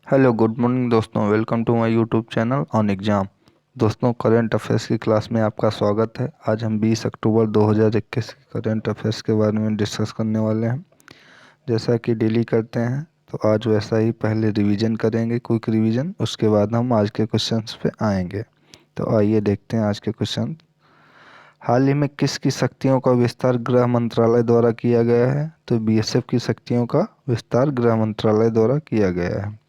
Hello good morning दोस्तों, welcome to my YouTube channel on exam. दोस्तों, current affairs की class में आपका स्वागत है। आज हम 20 अक्टूबर 2021 के करंट अफेयर्स के बारे में डिस्कस करने वाले हैं। जैसा कि डेली करते हैं, तो आज वैसा ही पहले रिवीजन करेंगे, क्विक रिवीजन। उसके बाद हम आज के क्वेश्चंस पे आएंगे। तो आइए देखते हैं आज के क्वेश्चन। हाल ही में किसकी शक्तियों का विस्तार गृह मंत्रालय द्वारा किया गया है? तो बीएसएफ की शक्तियों का विस्तार गृह मंत्रालय द्वारा किया गया है।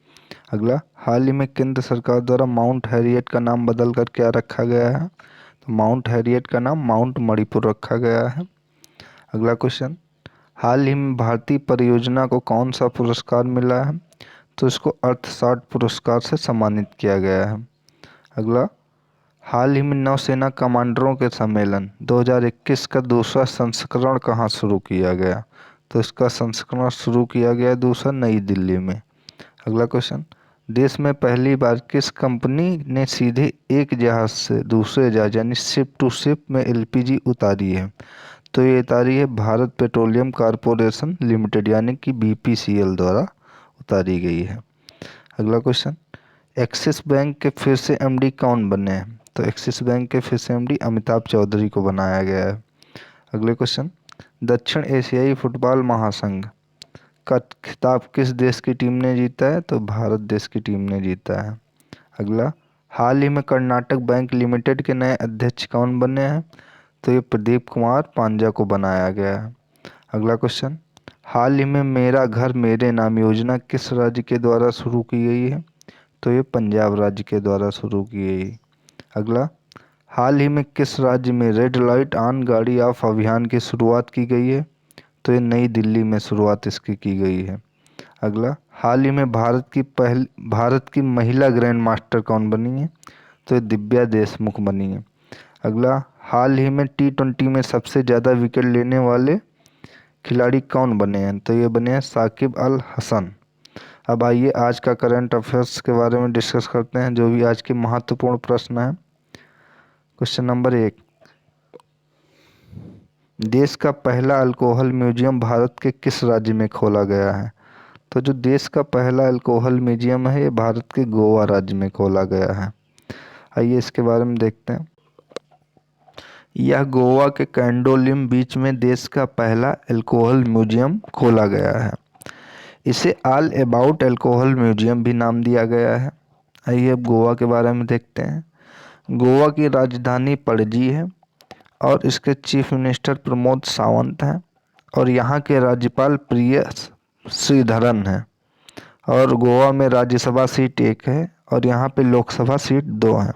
अगला, हाल ही में केंद्र सरकार द्वारा माउंट हैरियट का नाम बदलकर क्या रखा गया है? तो माउंट हैरियट का नाम माउंट मणिपुर रखा गया है। अगला क्वेश्चन, हाल ही में भारतीय परियोजना को कौन सा पुरस्कार मिला है? तो इसको अर्थशास्त्र पुरस्कार से सम्मानित किया गया है। अगला, हाल ही में नौसेना कमांडरों के सम्मेलन 2021 का दूसरा संस्करण कहाँ शुरू किया गया? तो इसका संस्करण शुरू किया गया दूसरा नई दिल्ली में। अगला क्वेश्चन, देश में पहली बार किस कंपनी ने सीधे एक जहाज से दूसरे जहाज यानी शिप टू शिप में एलपीजी उतारी है? तो ये उतारी है भारत पेट्रोलियम कॉरपोरेशन लिमिटेड यानी कि बीपीसीएल द्वारा उतारी गई है। अगला क्वेश्चन, एक्सिस बैंक के फिर से एमडी कौन बने हैं? तो एक्सिस बैंक के फिर से एमडी अमिताभ चौधरी को बनाया गया है। अगले क्वेश्चन, दक्षिण एशियाई फुटबॉल महासंघ का खिताब किस देश की टीम ने जीता है? तो भारत देश की टीम ने जीता है। अगला, हाल ही में कर्नाटक बैंक लिमिटेड के नए अध्यक्ष कौन बने हैं? तो ये प्रदीप कुमार पांजा को बनाया गया है। अगला क्वेश्चन, हाल ही में मेरा घर मेरे नाम योजना किस राज्य के द्वारा शुरू की गई है? तो ये पंजाब राज्य के द्वारा शुरू की गई। अगला, हाल ही में किस राज्य में रेड लाइट ऑन गाड़ी ऑफ अभियान की शुरुआत की गई है? तो ये नई दिल्ली में शुरुआत इसकी की गई है। अगला, हाल ही में भारत की महिला ग्रैंड मास्टर कौन बनी है? तो ये दिव्या देशमुख बनी है। अगला, हाल ही में T20 में सबसे ज़्यादा विकेट लेने वाले खिलाड़ी कौन बने हैं? तो ये बने हैं साकिब अल हसन। अब आइए आज का करंट अफेयर्स के बारे में डिस्कस करते हैं, जो भी आज के महत्वपूर्ण प्रश्न है। क्वेश्चन नंबर 1, देश का पहला अल्कोहल म्यूजियम भारत के किस राज्य में खोला गया है? तो जो देश का पहला अल्कोहल म्यूजियम है, ये भारत के गोवा राज्य में खोला गया है। आइए इसके बारे में देखते हैं। यह गोवा के कैंडोलिम बीच में देश का पहला अल्कोहल म्यूजियम खोला गया है। इसे ऑल अबाउट अल्कोहल म्यूजियम भी नाम दिया गया है। आइए अब गोवा के बारे में देखते हैं। गोवा की राजधानी पणजी है और इसके चीफ मिनिस्टर प्रमोद सावंत हैं और यहाँ के राज्यपाल प्रिय श्रीधरन हैं। और गोवा में राज्यसभा सीट 1 है और यहाँ पे लोकसभा सीट 2 है।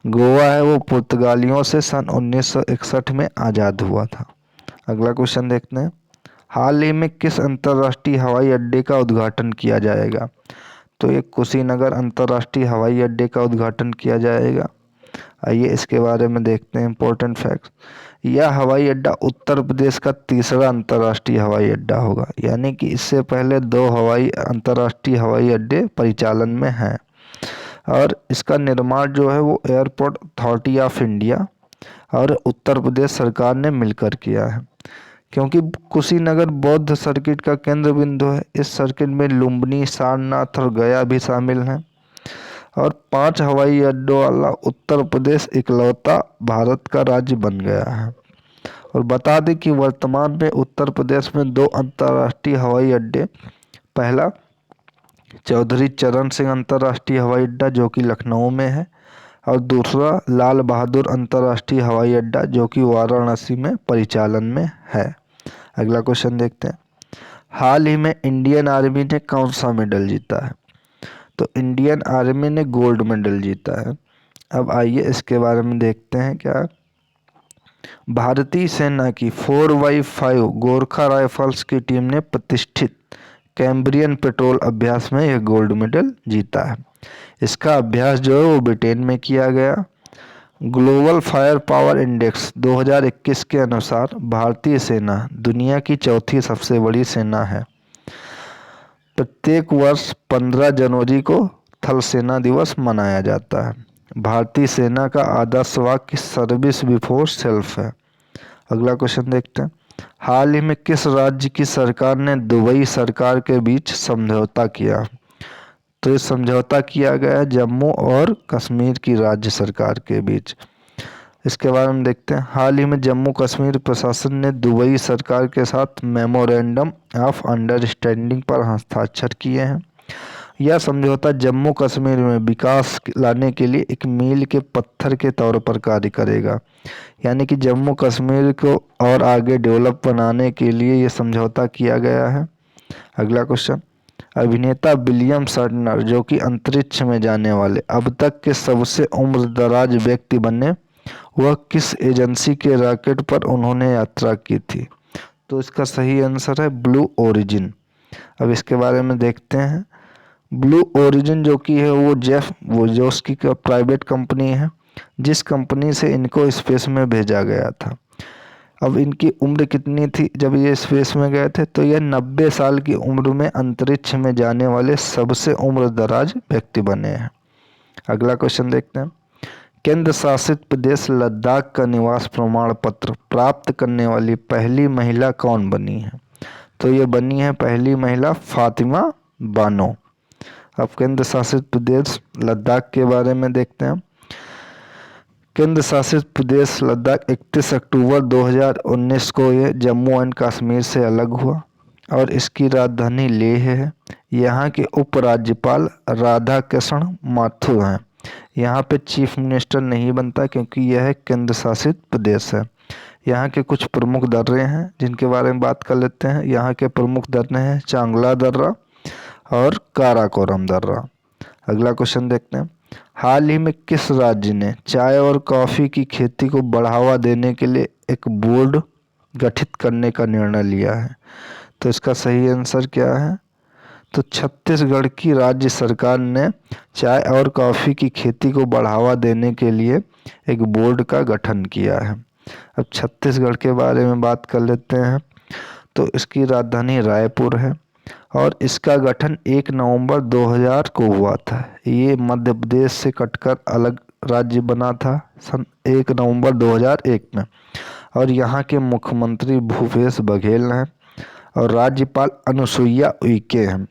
गोवा है वो पुर्तगालियों से सन 1961 में आज़ाद हुआ था। अगला क्वेश्चन देखते हैं। हाल ही में किस अंतर्राष्ट्रीय हवाई अड्डे का उद्घाटन किया जाएगा? तो ये कुशीनगर अंतर्राष्ट्रीय हवाई अड्डे का उद्घाटन किया जाएगा। आइए इसके बारे में देखते हैं इंपॉर्टेंट फैक्ट्स। यह हवाई अड्डा उत्तर प्रदेश का तीसरा अंतर्राष्ट्रीय हवाई अड्डा होगा, यानी कि इससे पहले 2 अंतर्राष्ट्रीय हवाई अड्डे परिचालन में हैं। और इसका निर्माण जो है वो एयरपोर्ट अथॉरिटी ऑफ इंडिया और उत्तर प्रदेश सरकार ने मिलकर किया है। क्योंकि कुशीनगर बौद्ध सर्किट का केंद्र बिंदु है, इस सर्किट में लुम्बिनी, सारनाथ और गया भी शामिल हैं। और 5 हवाई अड्डों वाला उत्तर प्रदेश इकलौता भारत का राज्य बन गया है। और बता दें कि वर्तमान में उत्तर प्रदेश में 2 अंतर्राष्ट्रीय हवाई अड्डे, पहला चौधरी चरण सिंह अंतर्राष्ट्रीय हवाई अड्डा जो कि लखनऊ में है, और दूसरा लाल बहादुर अंतर्राष्ट्रीय हवाई अड्डा जो कि वाराणसी में परिचालन में है। अगला क्वेश्चन देखते हैं। हाल ही में इंडियन आर्मी ने कौन सा मेडल जीता है? तो इंडियन आर्मी ने गोल्ड मेडल जीता है। अब आइए इसके बारे में देखते हैं। क्या भारतीय सेना की 4x5 गोरखा राइफल्स की टीम ने प्रतिष्ठित कैम्ब्रियन पेट्रोल अभ्यास में यह गोल्ड मेडल जीता है। इसका अभ्यास जो है वो ब्रिटेन में किया गया। ग्लोबल फायर पावर इंडेक्स 2021 के अनुसार भारतीय सेना दुनिया की चौथी सबसे बड़ी सेना है। प्रत्येक वर्ष 15 जनवरी को थल सेना दिवस मनाया जाता है। भारतीय सेना का आदर्श वाक्य सर्विस बिफोर सेल्फ है। अगला क्वेश्चन देखते हैं। हाल ही में किस राज्य की सरकार ने दुबई सरकार के बीच समझौता किया? तो ये समझौता किया गया है जम्मू और कश्मीर की राज्य सरकार के बीच। इसके बारे में देखते हैं। हाल ही में जम्मू कश्मीर प्रशासन ने दुबई सरकार के साथ मेमोरेंडम ऑफ अंडरस्टैंडिंग पर हस्ताक्षर किए हैं। यह समझौता जम्मू कश्मीर में विकास लाने के लिए एक मील के पत्थर के तौर पर कार्य करेगा। यानी कि जम्मू कश्मीर को और आगे डेवलप बनाने के लिए ये समझौता किया गया है। अगला क्वेश्चन, अभिनेता विलियम शर्टनर जो कि अंतरिक्ष में जाने वाले अब तक के सबसे उम्रदराज व्यक्ति बने, वह किस एजेंसी के रॉकेट पर उन्होंने यात्रा की थी? तो इसका सही आंसर है ब्लू ओरिजिन। अब इसके बारे में देखते हैं। ब्लू ओरिजिन जो कि है वो जेफ बेजोस की प्राइवेट कंपनी है, जिस कंपनी से इनको स्पेस में भेजा गया था। अब इनकी उम्र कितनी थी जब ये स्पेस में गए थे? तो ये 90 साल की उम्र में अंतरिक्ष में जाने वाले सबसे उम्रदराज व्यक्ति बने हैं। अगला क्वेश्चन देखते हैं। केंद्र शासित प्रदेश लद्दाख का निवास प्रमाण पत्र प्राप्त करने वाली पहली महिला कौन बनी है? तो ये बनी है पहली महिला फातिमा बानो। अब केंद्र शासित प्रदेश लद्दाख के बारे में देखते हैं। केंद्र शासित प्रदेश लद्दाख 31 अक्टूबर 2019 को ये जम्मू एंड कश्मीर से अलग हुआ और इसकी राजधानी लेह है। यहाँ के उपराज्यपाल राधा कृष्ण माथुर हैं। यहाँ पे चीफ मिनिस्टर नहीं बनता क्योंकि यह केंद्र शासित प्रदेश है। यहाँ के कुछ प्रमुख दर्रे हैं जिनके बारे में बात कर लेते हैं। यहाँ के प्रमुख दर्रे हैं चांगला दर्रा और काराकोरम दर्रा। अगला क्वेश्चन देखते हैं। हाल ही में किस राज्य ने चाय और कॉफ़ी की खेती को बढ़ावा देने के लिए एक बोर्ड गठित करने का निर्णय लिया है? तो इसका सही आंसर क्या है? तो छत्तीसगढ़ की राज्य सरकार ने चाय और कॉफ़ी की खेती को बढ़ावा देने के लिए एक बोर्ड का गठन किया है। अब छत्तीसगढ़ के बारे में बात कर लेते हैं। तो इसकी राजधानी रायपुर है और इसका गठन 1 नवंबर 2000 को हुआ था। ये मध्य प्रदेश से कटकर अलग राज्य बना था सन 1 नवंबर 2001 में। और यहाँ के मुख्यमंत्री भूपेश बघेल हैं और राज्यपाल अनुसुईया उइके हैं।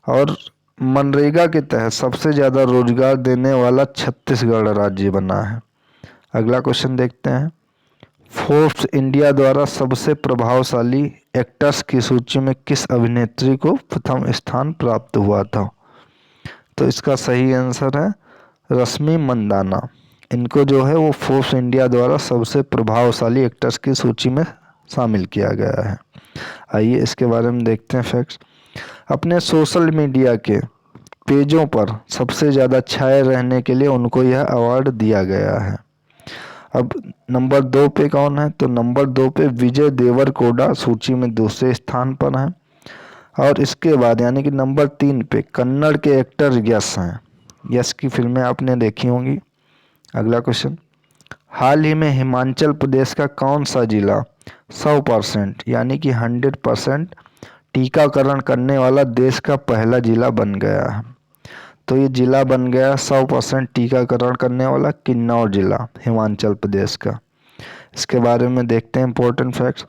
और मनरेगा के तहत सबसे ज़्यादा रोजगार देने वाला छत्तीसगढ़ राज्य बना है। अगला क्वेश्चन देखते हैं। फोर्ब्स इंडिया द्वारा सबसे प्रभावशाली एक्टर्स की सूची में किस अभिनेत्री को प्रथम स्थान प्राप्त हुआ था? तो इसका सही आंसर है रश्मि मंदाना। इनको जो है वो फोर्ब्स इंडिया द्वारा सबसे प्रभावशाली एक्टर्स की सूची में शामिल किया गया है। आइए इसके बारे में देखते हैं फैक्ट्स। अपने सोशल मीडिया के पेजों पर सबसे ज़्यादा छाए रहने के लिए उनको यह अवार्ड दिया गया है। अब नंबर 2 पे कौन है? तो नंबर 2 पे विजय देवरकोंडा सूची में दूसरे स्थान पर हैं। और इसके बाद यानी कि नंबर 3 पे कन्नड़ के एक्टर यश हैं। यश की फिल्में आपने देखी होंगी। अगला क्वेश्चन। हाल ही में हिमाचल प्रदेश का कौन सा जिला 100% यानी कि 100% टीकाकरण करने वाला देश का पहला जिला बन गया है? तो ये जिला बन गया 100% टीकाकरण करने वाला किन्नौर जिला हिमाचल प्रदेश का। इसके बारे में देखते हैं इंपॉर्टेंट फैक्ट्स।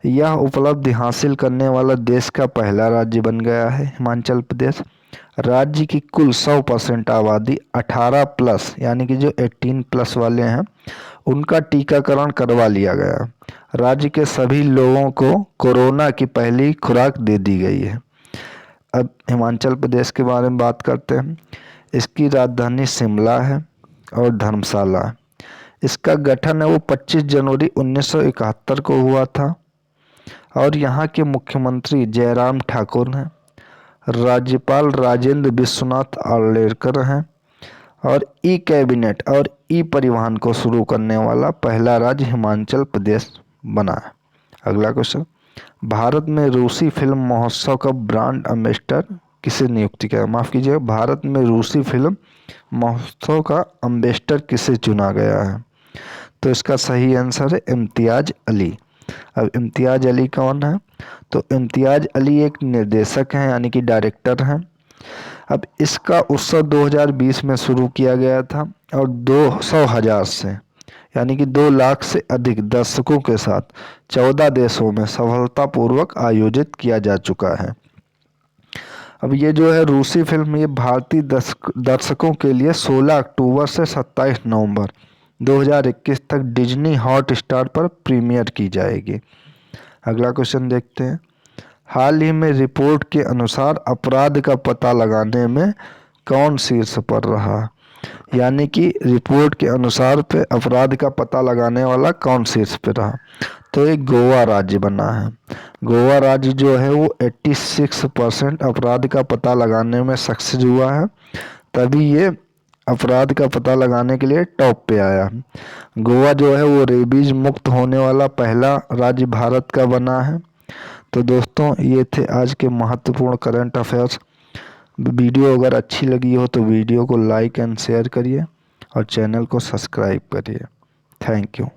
यह उपलब्धि हासिल करने वाला देश का पहला राज्य बन गया है हिमाचल प्रदेश। राज्य की कुल 100% आबादी 18+ यानी कि जो 18+ वाले हैं उनका टीकाकरण करवा लिया गया। राज्य के सभी लोगों को कोरोना की पहली खुराक दे दी गई है। अब हिमाचल प्रदेश के बारे में बात करते हैं। इसकी राजधानी शिमला है और धर्मशाला है। इसका गठन है वो 25 जनवरी 1971 को हुआ था। और यहाँ के मुख्यमंत्री जयराम ठाकुर हैं। राज्यपाल राजेंद्र विश्वनाथ आर्लेकर हैं। और ई कैबिनेट और ई परिवहन को शुरू करने वाला पहला राज्य हिमाचल प्रदेश बना है। अगला क्वेश्चन। भारत में रूसी फिल्म महोत्सव का ब्रांड एम्बेसडर किसे नियुक्त किया? माफ़ कीजिएगा, भारत में रूसी फिल्म महोत्सव का एम्बेसडर किसे चुना गया है? तो इसका सही आंसर है इम्तियाज़ अली। अब इम्तियाज़ अली कौन है? तो इम्तियाज़ अली एक निर्देशक हैं यानी कि डायरेक्टर हैं। अब इसका उत्सव 2020 में शुरू किया गया था और 200,000 से यानी कि 2 लाख से अधिक दर्शकों के साथ 14 देशों में सफलतापूर्वक आयोजित किया जा चुका है। अब ये जो है रूसी फिल्म, ये भारतीय दर्शकों के लिए 16 अक्टूबर से 27 नवंबर 2021 तक डिज्नी हॉटस्टार पर प्रीमियर की जाएगी। अगला क्वेश्चन देखते हैं। हाल ही में रिपोर्ट के अनुसार अपराध का पता लगाने में कौन शीर्ष पर रहा? यानी कि रिपोर्ट के अनुसार पे अपराध का पता लगाने वाला कौन शीर्ष पे रहा? तो एक गोवा राज्य बना है। गोवा राज्य जो है वो 86% अपराध का पता लगाने में सक्सेस हुआ है, तभी ये अपराध का पता लगाने के लिए टॉप पे आया। गोवा जो है वो रेबीज मुक्त होने वाला पहला राज्य भारत का बना है। तो दोस्तों ये थे आज के महत्वपूर्ण करंट अफेयर्स। वीडियो अगर अच्छी लगी हो तो वीडियो को लाइक एंड शेयर करिए और चैनल को सब्सक्राइब करिए। Thank you.